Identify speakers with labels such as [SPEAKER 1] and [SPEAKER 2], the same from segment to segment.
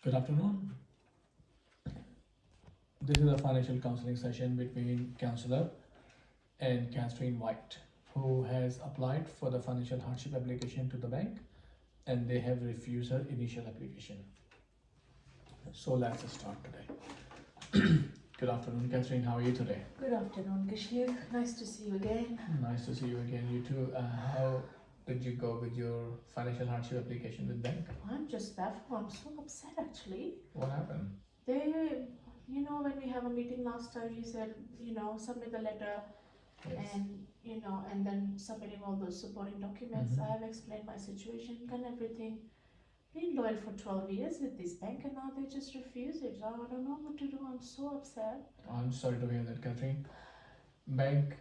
[SPEAKER 1] Good afternoon. This is a financial counseling session between counselor and Katherine Whyte, who has applied for the financial hardship application to the bank and they have refused her initial application. So let's start today. Good afternoon, Katherine. How are you today?
[SPEAKER 2] Good afternoon, Kashif. Nice to see you again.
[SPEAKER 1] Nice to see you again. You too. How did you go with your financial hardship application with bank?
[SPEAKER 2] I'm just baffled. I'm so upset actually.
[SPEAKER 1] What happened?
[SPEAKER 2] They, when we have a meeting last time, you said, submit the letter
[SPEAKER 1] Yes.
[SPEAKER 2] and then submitting all those supporting documents. I have explained my situation and everything. Been loyal for 12 years with this bank and now they just refuse it. I don't know what to do. I'm so upset.
[SPEAKER 1] I'm sorry to hear that, Katherine. Bank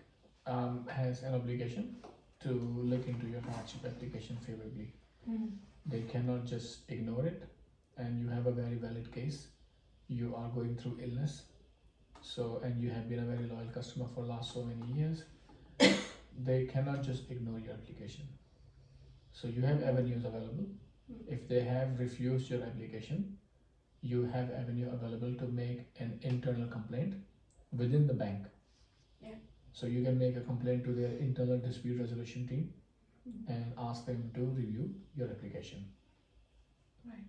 [SPEAKER 1] has an obligation to look into your hardship application favorably. They cannot just ignore it, and you have a very valid case. You are going through illness, and you have been a very loyal customer for last so many years. They cannot just ignore your application. So you have avenues available. If they have refused your application, you have avenue available to make an internal complaint within the bank.
[SPEAKER 2] Yeah.
[SPEAKER 1] So you can make a complaint to their internal dispute resolution team and ask them to review your application.
[SPEAKER 2] Right.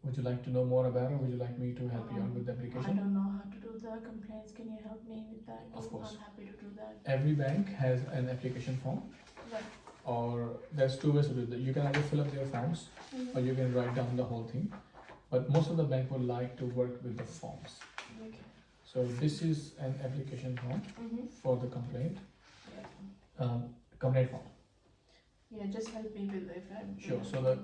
[SPEAKER 1] Would you like to know more about it, or would you like me to help you out with the
[SPEAKER 2] I
[SPEAKER 1] application?
[SPEAKER 2] don't know how to do the complaints. Can you help me with that?
[SPEAKER 1] Of course.
[SPEAKER 2] I'm happy to do that.
[SPEAKER 1] Every bank has an application form,
[SPEAKER 2] Right.
[SPEAKER 1] or there's two ways to do that. You can either fill up their forms, or you can write down the whole thing. But most of the bank would like to work with the forms.
[SPEAKER 2] Okay.
[SPEAKER 1] So this is an application form for the complaint.
[SPEAKER 2] Yeah.
[SPEAKER 1] Complaint form.
[SPEAKER 2] Yeah, just help me with if I'm.
[SPEAKER 1] Sure. So the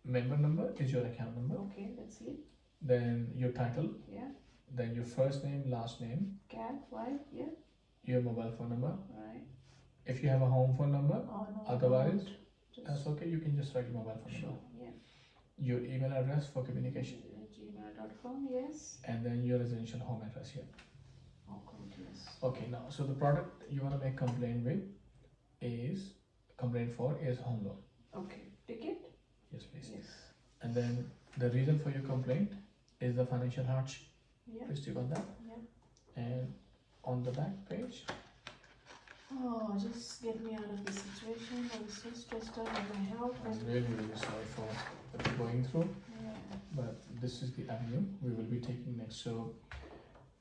[SPEAKER 1] member number is your account number.
[SPEAKER 2] Okay, let's see.
[SPEAKER 1] Then your title.
[SPEAKER 2] Yeah.
[SPEAKER 1] Then your first name, last name.
[SPEAKER 2] Cat, Whyte, yeah.
[SPEAKER 1] Your mobile phone number.
[SPEAKER 2] Right.
[SPEAKER 1] If you have a home phone number,
[SPEAKER 2] Oh no.
[SPEAKER 1] otherwise,
[SPEAKER 2] just
[SPEAKER 1] that's okay. You can just write your mobile phone
[SPEAKER 2] sure.
[SPEAKER 1] number.
[SPEAKER 2] Yeah.
[SPEAKER 1] Your email address for communication,
[SPEAKER 2] gmail.com, yes.
[SPEAKER 1] and then your residential home address here.
[SPEAKER 2] Oh, good, yes.
[SPEAKER 1] Okay. Now, so the product you want to make complaint with is home loan.
[SPEAKER 2] Okay. Ticket?
[SPEAKER 1] Yes, please.
[SPEAKER 2] Yes.
[SPEAKER 1] And then the reason for your complaint is the financial hardship.
[SPEAKER 2] Yeah.
[SPEAKER 1] Please click on that.
[SPEAKER 2] Yeah.
[SPEAKER 1] And on the back page,
[SPEAKER 2] Oh, just get me out of this situation. I'm so stressed out with my health.
[SPEAKER 1] I'm really sorry for what you're going through,
[SPEAKER 2] Yeah.
[SPEAKER 1] but this is the avenue we will be taking next. So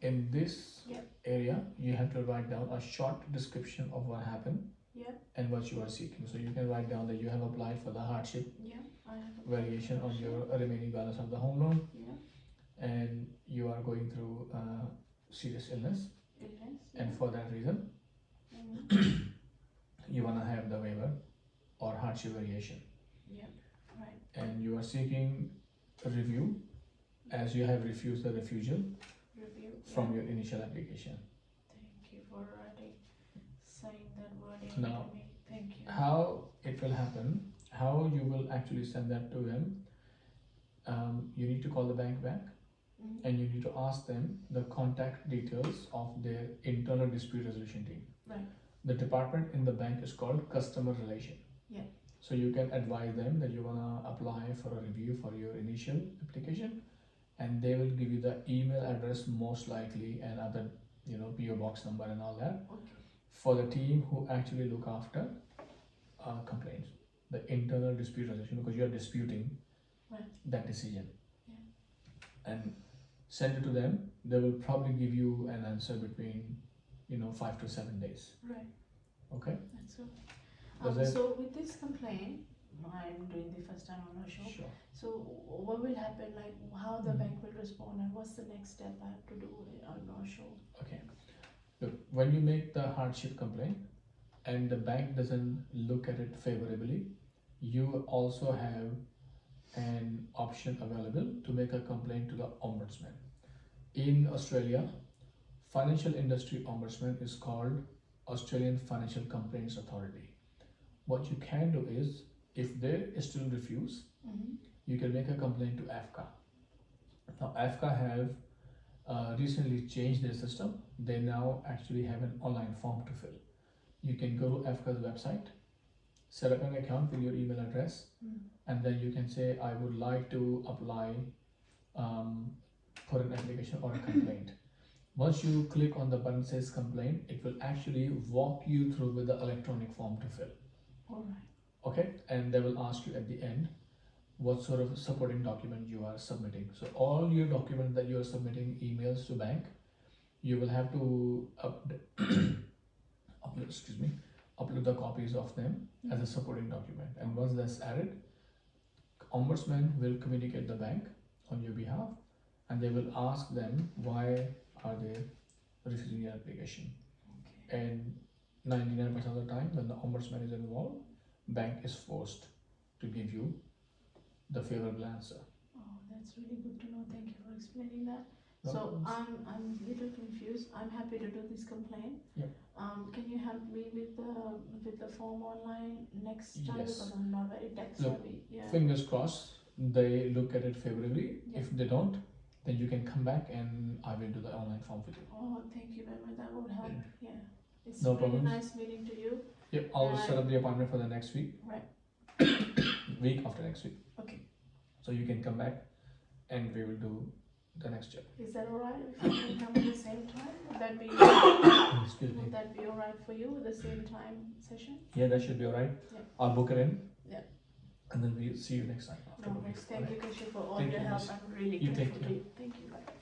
[SPEAKER 1] in this
[SPEAKER 2] Yeah.
[SPEAKER 1] area, you have to write down a short description of what happened
[SPEAKER 2] Yeah.
[SPEAKER 1] and what you are seeking. So you can write down that you have applied for the hardship
[SPEAKER 2] Yeah. I have a
[SPEAKER 1] variation on your remaining balance of the home loan,
[SPEAKER 2] Yeah.
[SPEAKER 1] and you are going through serious illness,
[SPEAKER 2] Illness.
[SPEAKER 1] and for that reason, you want to have the waiver or hardship variation,
[SPEAKER 2] Yeah. Right.
[SPEAKER 1] and you are seeking a review as you have refused the refusal
[SPEAKER 2] Review.
[SPEAKER 1] from your initial application.
[SPEAKER 2] Thank you for saying that wording
[SPEAKER 1] Now,
[SPEAKER 2] to me. Thank you.
[SPEAKER 1] how it will happen, how you will actually send that to them, you need to call the bank back and you need to ask them the contact details of their internal dispute resolution team.
[SPEAKER 2] Right.
[SPEAKER 1] The department in the bank is called customer relation.
[SPEAKER 2] Yeah.
[SPEAKER 1] So you can advise them that you wanna apply for a review for your initial application, and they will give you the email address most likely and other, PO box number and all that
[SPEAKER 2] Okay.
[SPEAKER 1] for the team who actually look after complaints, the internal dispute resolution, because you are disputing
[SPEAKER 2] Right.
[SPEAKER 1] that decision.
[SPEAKER 2] Yeah.
[SPEAKER 1] And send it to them. They will probably give you an answer between 5 to 7 days.
[SPEAKER 2] Right.
[SPEAKER 1] Okay.
[SPEAKER 2] That's all.
[SPEAKER 1] Does it-
[SPEAKER 2] So with this complaint, I'm doing the first time on our show.
[SPEAKER 1] Sure.
[SPEAKER 2] So what will happen? Like how the
[SPEAKER 1] Mhm.
[SPEAKER 2] bank will respond, and what's the next step I have to do on our show?
[SPEAKER 1] Okay. Look, when you make the hardship complaint and the bank doesn't look at it favorably, you also have an option available to make a complaint to the ombudsman. In Australia, financial industry ombudsman is called Australian Financial Complaints Authority. What you can do is, if they still refuse, you can make a complaint to AFCA. Now AFCA have recently changed their system. They now actually have an online form to fill. You can go to AFCA's website, set up an account with your email address, and then you can say, I would like to apply put an application or a complaint. Once you click on the button says complaint, it will actually walk you through with the electronic form to fill.
[SPEAKER 2] Alright.
[SPEAKER 1] Okay, and they will ask you at the end what sort of supporting document you are submitting. So all your documents that you are submitting emails to bank, you will have to upload the copies of them as a supporting document. And once that's added, ombudsman will communicate the bank on your behalf, and they will ask them why are they refusing your application.
[SPEAKER 2] Okay.
[SPEAKER 1] And 99% of the time when the ombudsman is involved, bank is forced to give you the favorable answer.
[SPEAKER 2] Oh, that's really good to know. Thank you for explaining that.
[SPEAKER 1] No
[SPEAKER 2] So
[SPEAKER 1] problems.
[SPEAKER 2] I'm a little confused. I'm happy to do this complaint.
[SPEAKER 1] Yep.
[SPEAKER 2] Can you help me with the form online next time,
[SPEAKER 1] Yes.
[SPEAKER 2] because I'm not very tech
[SPEAKER 1] Look,
[SPEAKER 2] savvy. Yeah.
[SPEAKER 1] Fingers crossed they look at it favorably.
[SPEAKER 2] Yeah.
[SPEAKER 1] If they don't, then you can come back and I will do the online form with you.
[SPEAKER 2] Oh, thank you very much. That would help. Yeah. It's
[SPEAKER 1] No
[SPEAKER 2] really
[SPEAKER 1] problems.
[SPEAKER 2] nice meeting to you.
[SPEAKER 1] Yep, I'll
[SPEAKER 2] Right.
[SPEAKER 1] set up the appointment for the next week.
[SPEAKER 2] Right.
[SPEAKER 1] Week after next week.
[SPEAKER 2] Okay.
[SPEAKER 1] So you can come back and we will do the next check.
[SPEAKER 2] Is that alright if you can come at the same time?
[SPEAKER 1] Excuse me.
[SPEAKER 2] Would that be alright for you with the same time session?
[SPEAKER 1] Yeah, that should be alright.
[SPEAKER 2] Yeah.
[SPEAKER 1] I'll book it in.
[SPEAKER 2] Yeah.
[SPEAKER 1] And then we'll see you next time after
[SPEAKER 2] No
[SPEAKER 1] the week.
[SPEAKER 2] worries. Thank you, Kashi, for all
[SPEAKER 1] Thank
[SPEAKER 2] your
[SPEAKER 1] you,
[SPEAKER 2] help.
[SPEAKER 1] miss.
[SPEAKER 2] I'm really
[SPEAKER 1] You take
[SPEAKER 2] grateful to you. Thank you. Bye.